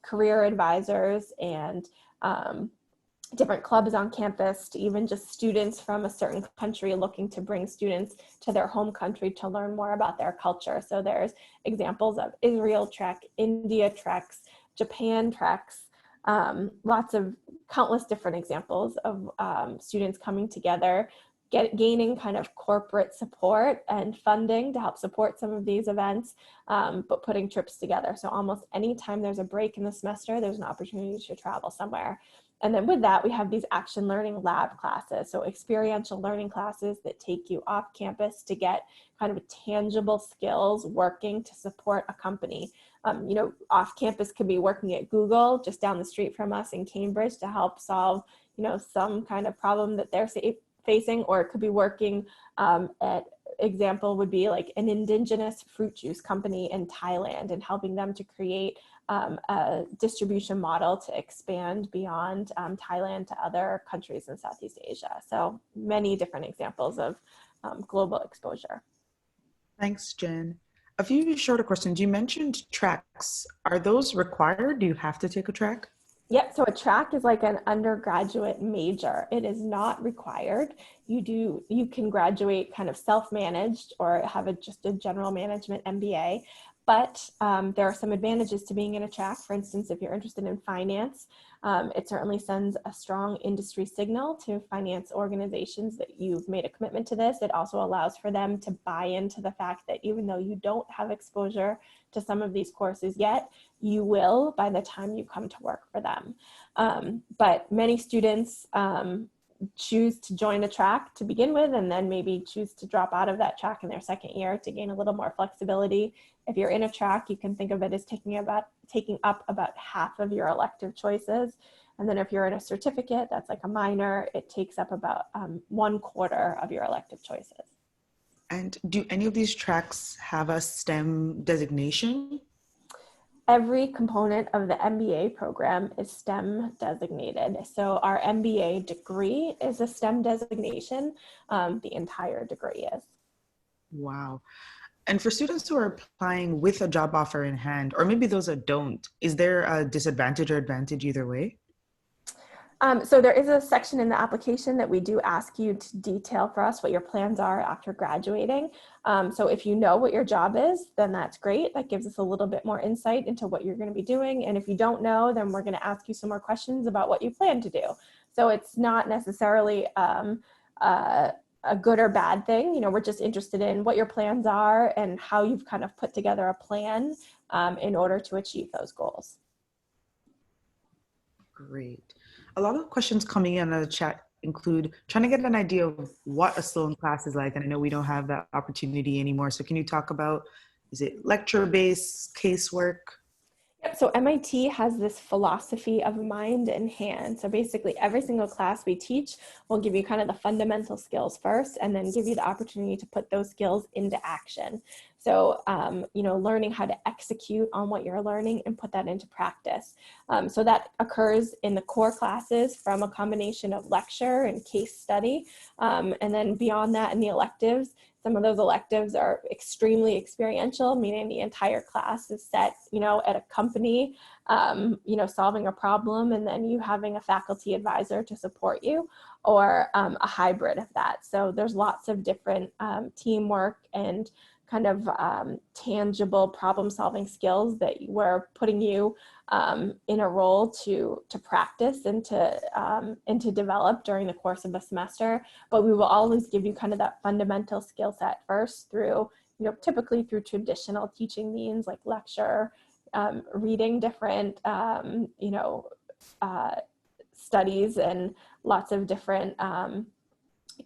career advisors and different clubs on campus, to even just students from a certain country looking to bring students to their home country to learn more about their culture. So there's examples of Israel trek, India treks, Japan treks, countless different examples of students coming together, gaining kind of corporate support and funding to help support some of these events, but putting trips together. So almost anytime there's a break in the semester, there's an opportunity to travel somewhere. And then with that, we have these action learning lab classes. So experiential learning classes that take you off campus to get kind of tangible skills working to support a company. Off campus could be working at Google just down the street from us in Cambridge to help solve, some kind of problem that they're facing, or it could be working example would be like an indigenous fruit juice company in Thailand and helping them to create a distribution model to expand beyond Thailand to other countries in Southeast Asia. So many different examples of global exposure. Thanks, Jen. A few shorter questions. You mentioned tracks. Are those required? Do you have to take a track? Yep, so a track is like an undergraduate major. It is not required. You can graduate kind of self-managed or have just a general management MBA, but there are some advantages to being in a track. For instance, if you're interested in finance, It certainly sends a strong industry signal to finance organizations that you've made a commitment to this. It also allows for them to buy into the fact that even though you don't have exposure to some of these courses yet, you will by the time you come to work for them. But many students choose to join a track to begin with, and then maybe choose to drop out of that track in their second year to gain a little more flexibility. If you're in a track, you can think of it as taking up about half of your elective choices. And then if you're in a certificate, that's like a minor, it takes up about 1/4 of your elective choices. And do any of these tracks have a STEM designation? Every component of the MBA program is STEM designated. So our MBA degree is a STEM designation. The entire degree is. Wow. And for students who are applying with a job offer in hand, or maybe those that don't, is there a disadvantage or advantage either way? So there is a section in the application that we do ask you to detail for us what your plans are after graduating. So if you know what your job is, then that's great. That gives us a little bit more insight into what you're going to be doing. And if you don't know, then we're going to ask you some more questions about what you plan to do. So it's not necessarily a good or bad thing. You know, we're just interested in what your plans are and how you've kind of put together a plan in order to achieve those goals. Great. A lot of questions coming in the chat include trying to get an idea of what a Sloan class is like. And I know we don't have that opportunity anymore. So can you talk about, is it lecture-based, casework? Yep. So MIT has this philosophy of mind and hand. So basically every single class we teach will give you kind of the fundamental skills first, and then give you the opportunity to put those skills into action. So, you know, learning how to execute on what you're learning and put that into practice. So that occurs in the core classes from a combination of lecture and case study. And then beyond that in the electives, some of those electives are extremely experiential, meaning the entire class is set, you know, at a company, you know, solving a problem, and then you having a faculty advisor to support you, or a hybrid of that. So there's lots of different teamwork and kind of tangible problem solving skills that we're putting you in a role to practice and to develop during the course of the semester. But we will always give you kind of that fundamental skill set first through, you know, typically through traditional teaching means like lecture, reading different, you know, studies, and lots of different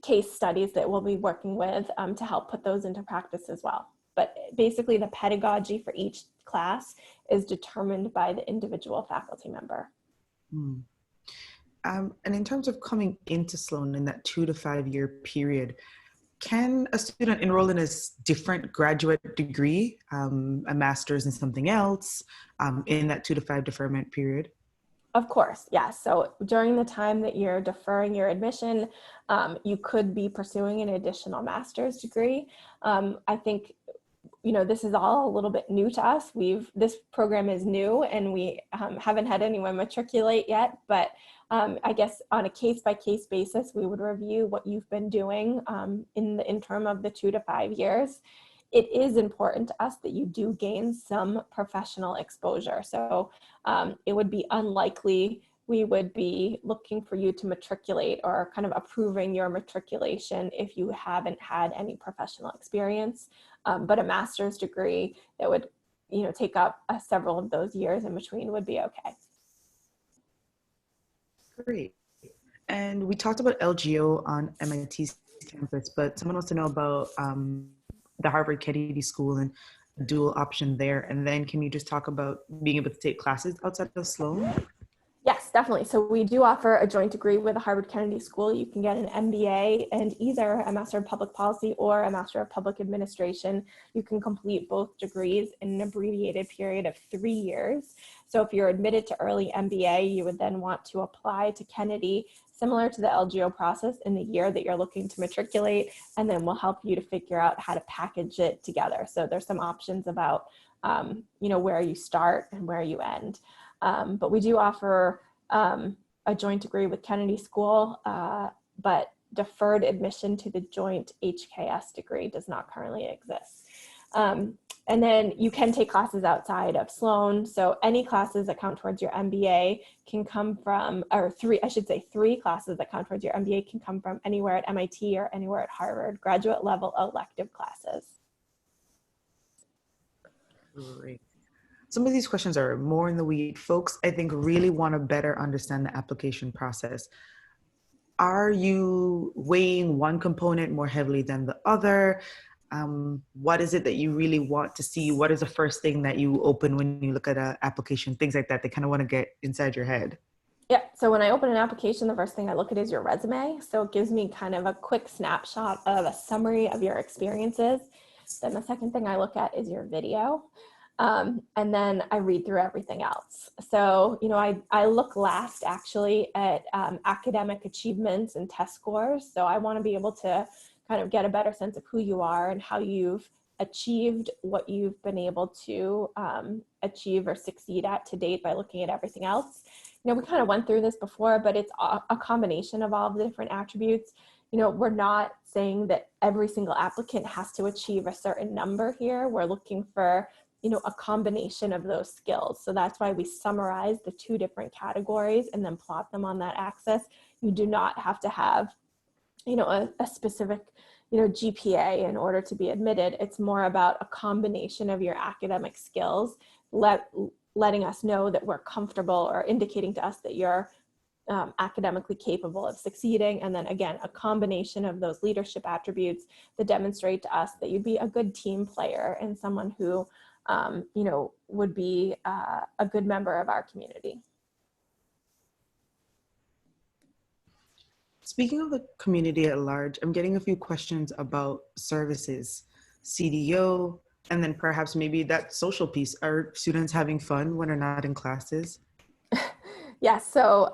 case studies that we'll be working with to help put those into practice as well. But basically the pedagogy for each class is determined by the individual faculty member. And in terms of coming into Sloan in that 2 to 5 year period, can a student enroll in a different graduate degree, a master's in something else, in that 2 to 5 deferment period? Of course, yes. So during the time that you're deferring your admission, you could be pursuing an additional master's degree. I think, you know, this is all a little bit new to us. This program is new, and we haven't had anyone matriculate yet, but I guess on a case-by-case basis, we would review what you've been doing in the interim of the 2 to 5 years. It is important to us that you do gain some professional exposure. So it would be unlikely we would be looking for you to matriculate or kind of approving your matriculation if you haven't had any professional experience. But a master's degree that would, you know, take up several of those years in between would be okay. Great. And we talked about LGO on MIT's campus, but someone wants to know about the Harvard Kennedy School and dual option there. And then can you just talk about being able to take classes outside of Sloan? Yes, definitely. So we do offer a joint degree with the Harvard Kennedy School. You can get an MBA and either a Master of Public Policy or a Master of Public Administration. You can complete both degrees in an abbreviated period of 3 years. So if you're admitted to early MBA, you would then want to apply to Kennedy, similar to the LGO process, in the year that you're looking to matriculate, and then we'll help you to figure out how to package it together. So there's some options about, you know, where you start and where you end. But we do offer a joint degree with Kennedy School, but deferred admission to the joint HKS degree does not currently exist. And then you can take classes outside of Sloan. So any classes that count towards your MBA can come from, or three classes that count towards your MBA can come from anywhere at MIT or anywhere at Harvard, graduate level elective classes. Great. Some of these questions are more in the weed. Folks, I think, really want to better understand the application process. Are you weighing one component more heavily than the other? What is it that you really want to see? What is the first thing that you open when you look at an application? Things like that. They kind of want to get inside your head. Yeah, so when I open an application, the first thing I look at is your resume. So it gives me kind of a quick snapshot of a summary of your experiences. Then the second thing I look at is your video. And then I read through everything else. So, I look last actually at academic achievements and test scores. So I want to be able to kind of get a better sense of who you are and how you've achieved what you've been able to achieve or succeed at to date by looking at everything else. We kind of went through this before, but it's a combination of all of the different attributes. We're not saying that every single applicant has to achieve a certain number here. We're looking for a combination of those skills. So that's why we summarize the two different categories and then plot them on that axis. You do not have to have, a specific, GPA in order to be admitted. It's more about a combination of your academic skills, letting us know that we're comfortable or indicating to us that you're academically capable of succeeding. And then again, a combination of those leadership attributes that demonstrate to us that you'd be a good team player and someone who would be a good member of our community. Speaking of the community at large, I'm getting a few questions about services, CDO, and then perhaps maybe that social piece. Are students having fun when they're not in classes? Yes, so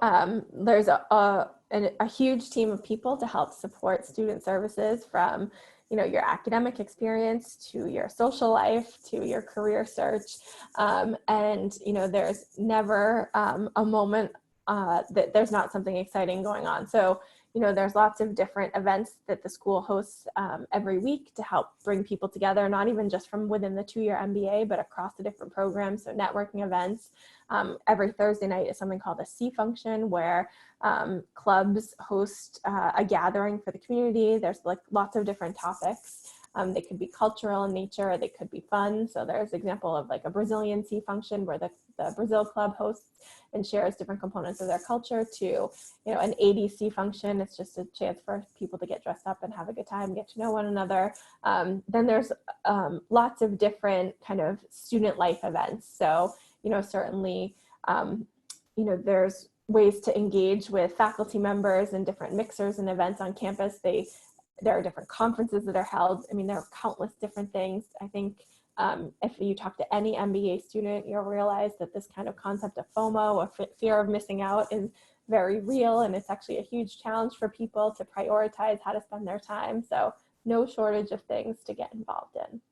there's a huge team of people to help support student services, from your academic experience to your social life to your career search, and there's never a moment that there's not something exciting going on. So there's lots of different events that the school hosts every week to help bring people together, not even just from within the two-year MBA, but across the different programs. So networking events. Every Thursday night is something called a C function, where clubs host a gathering for the community. There's lots of different topics. They could be cultural in nature, or they could be fun. So there's an example of a Brazilian C function where the Brazil club hosts and shares different components of their culture, to an ADC function. It's just a chance for people to get dressed up and have a good time, get to know one another. Then there's lots of different kind of student life events. So certainly there's ways to engage with faculty members and different mixers and events on campus. There are different conferences that are held. There are countless different things. I think if you talk to any MBA student, you'll realize that this kind of concept of FOMO, or fear of missing out, is very real. And it's actually a huge challenge for people to prioritize how to spend their time. So no shortage of things to get involved in.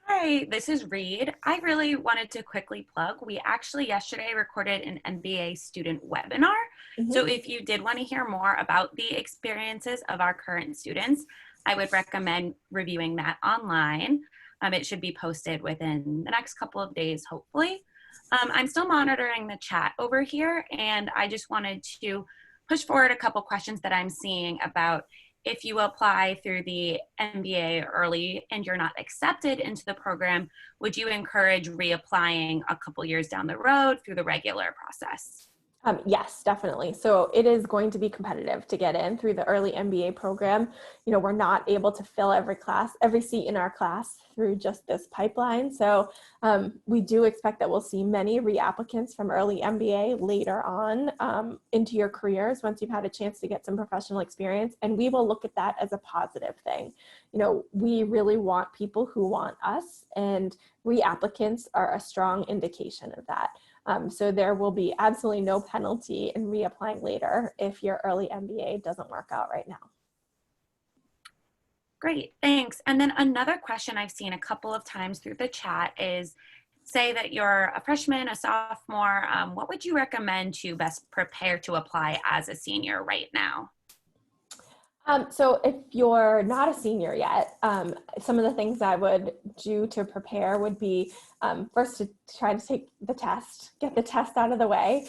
Hi, this is Reed. I really wanted to quickly plug. We actually yesterday recorded an MBA student webinar. Mm-hmm. So if you did want to hear more about the experiences of our current students, I would recommend reviewing that online. It should be posted within the next couple of days, hopefully. I'm still monitoring the chat over here, and I just wanted to push forward a couple questions that I'm seeing about if you apply through the MBA early and you're not accepted into the program, would you encourage reapplying a couple years down the road through the regular process? Yes, definitely. So it is going to be competitive to get in through the early MBA program. We're not able to fill every seat in our class through just this pipeline. So we do expect that we'll see many reapplicants from early MBA later on into your careers once you've had a chance to get some professional experience. And we will look at that as a positive thing. We really want people who want us, and reapplicants are a strong indication of that. So there will be absolutely no penalty in reapplying later if your early MBA doesn't work out right now. Great, thanks. And then another question I've seen a couple of times through the chat is, say that you're a freshman, a sophomore, what would you recommend to best prepare to apply as a senior right now? So if you're not a senior yet, some of the things I would do to prepare would be first to try to take the test, get the test out of the way,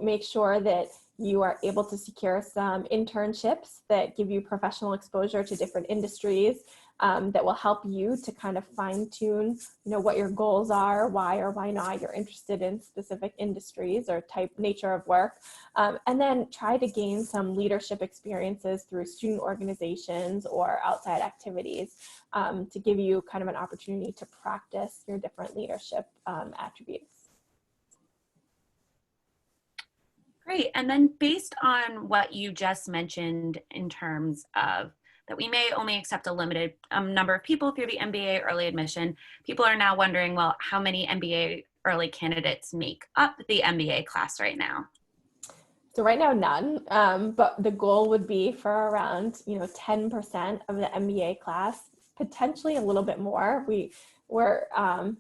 make sure that you are able to secure some internships that give you professional exposure to different industries, that will help you to kind of fine tune, what your goals are, why or why not you're interested in specific industries or nature of work. And then try to gain some leadership experiences through student organizations or outside activities, to give you kind of an opportunity to practice your different leadership attributes. Great. And then based on what you just mentioned in terms of that we may only accept a limited number of people through the MBA early admission, people are now wondering, well, how many MBA early candidates make up the MBA class right now? So right now, none, but the goal would be for around, 10% of the MBA class, potentially a little bit more. We're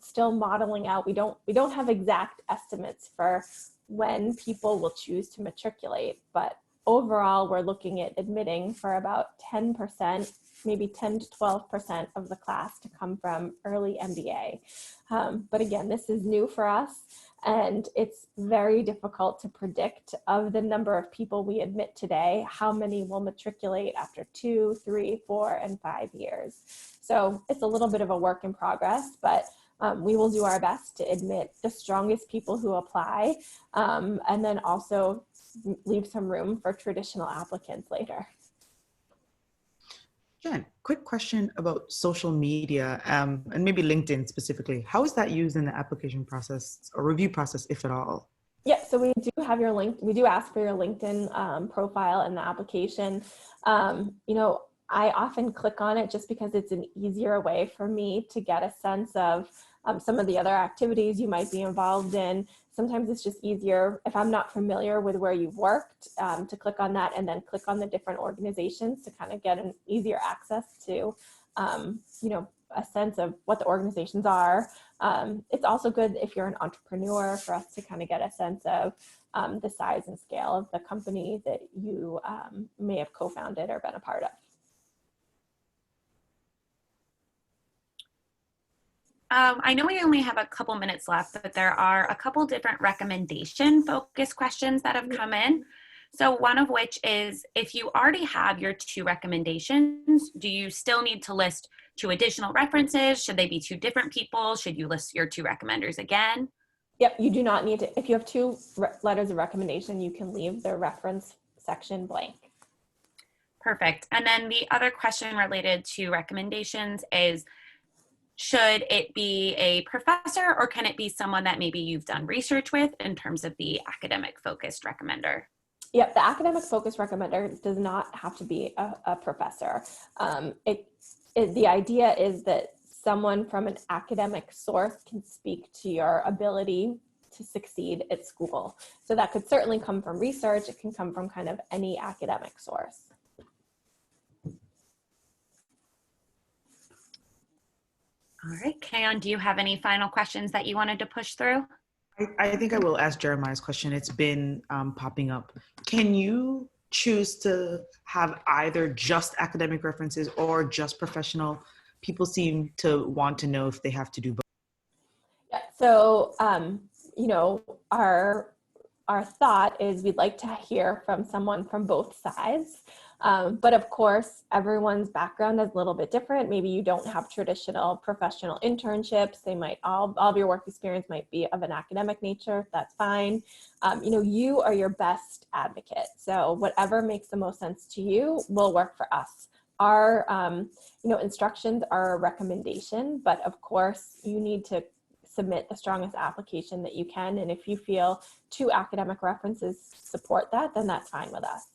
still modeling out. We don't have exact estimates for when people will choose to matriculate, but overall, we're looking at admitting for about 10%, maybe 10 to 12% of the class to come from early MBA. But again, this is new for us, and it's very difficult to predict of the number of people we admit today, how many will matriculate after 2, 3, 4, and 5 years. So it's a little bit of a work in progress, but we will do our best to admit the strongest people who apply, and then also leave some room for traditional applicants later. Jen, quick question about social media, and maybe LinkedIn specifically. How is that used in the application process or review process, if at all? Yeah, so we do have your link. We do ask for your LinkedIn profile in the application. I often click on it just because it's an easier way for me to get a sense of some of the other activities you might be involved in. Sometimes it's just easier if I'm not familiar with where you've worked, to click on that and then click on the different organizations to kind of get an easier access to, a sense of what the organizations are. It's also good if you're an entrepreneur for us to kind of get a sense of the size and scale of the company that you may have co-founded or been a part of. I know we only have a couple minutes left, but there are a couple different recommendation focused questions that have come in. So one of which is, if you already have your 2 recommendations, do you still need to list 2 additional references? Should they be 2 different people? Should you list your 2 recommenders again? Yep, you do not need to. If you have 2 letters of recommendation, you can leave the reference section blank. Perfect. And then the other question related to recommendations is, should it be a professor or can it be someone that maybe you've done research with in terms of the academic focused recommender? Yep, the academic focused recommender does not have to be a professor. The idea is that someone from an academic source can speak to your ability to succeed at school. So that could certainly come from research. It can come from kind of any academic source. All right, Kayon, do you have any final questions that you wanted to push through? I think I will ask Jeremiah's question. It's been popping up. Can you choose to have either just academic references or just professional? People seem to want to know if they have to do both. Yeah, so, our thought is we'd like to hear from someone from both sides. But of course, everyone's background is a little bit different. Maybe you don't have traditional professional internships. They might all of your work experience might be of an academic nature. That's fine. You are your best advocate. So whatever makes the most sense to you will work for us. Our, instructions are a recommendation, but of course you need to submit the strongest application that you can. And if you feel 2 academic references support that, then that's fine with us.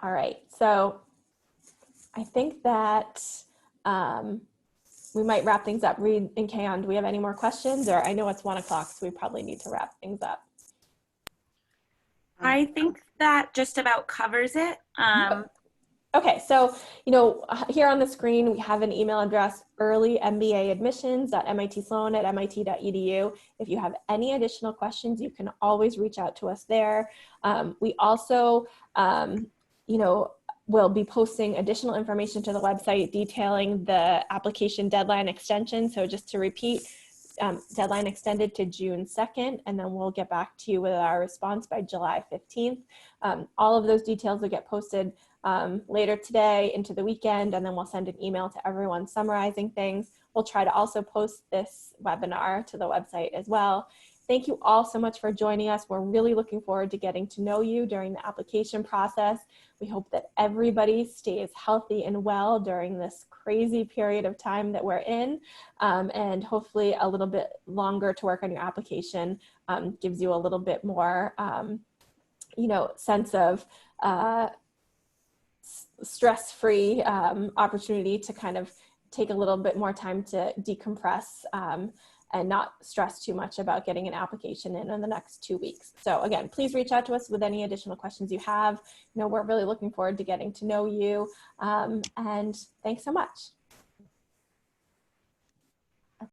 All right, so I think that we might wrap things up. Reed and Kayon, do we have any more questions? Or I know it's 1 o'clock, so we probably need to wrap things up. I think that just about covers it. Okay, so, here on the screen, we have an email address, earlyMBAadmissions.MIT Sloan@MIT.edu. If you have any additional questions, you can always reach out to us there. We also, we'll be posting additional information to the website detailing the application deadline extension. So just to repeat, deadline extended to June 2nd, and then we'll get back to you with our response by July 15th. All of those details will get posted later today into the weekend, and then we'll send an email to everyone summarizing things. We'll try to also post this webinar to the website as well. Thank you all so much for joining us. We're really looking forward to getting to know you during the application process. We hope that everybody stays healthy and well during this crazy period of time that we're in, and hopefully a little bit longer to work on your application gives you a little bit more, sense of stress-free opportunity to kind of take a little bit more time to decompress and not stress too much about getting an application in the next 2 weeks. So again, please reach out to us with any additional questions you have. We're really looking forward to getting to know you, and thanks so much.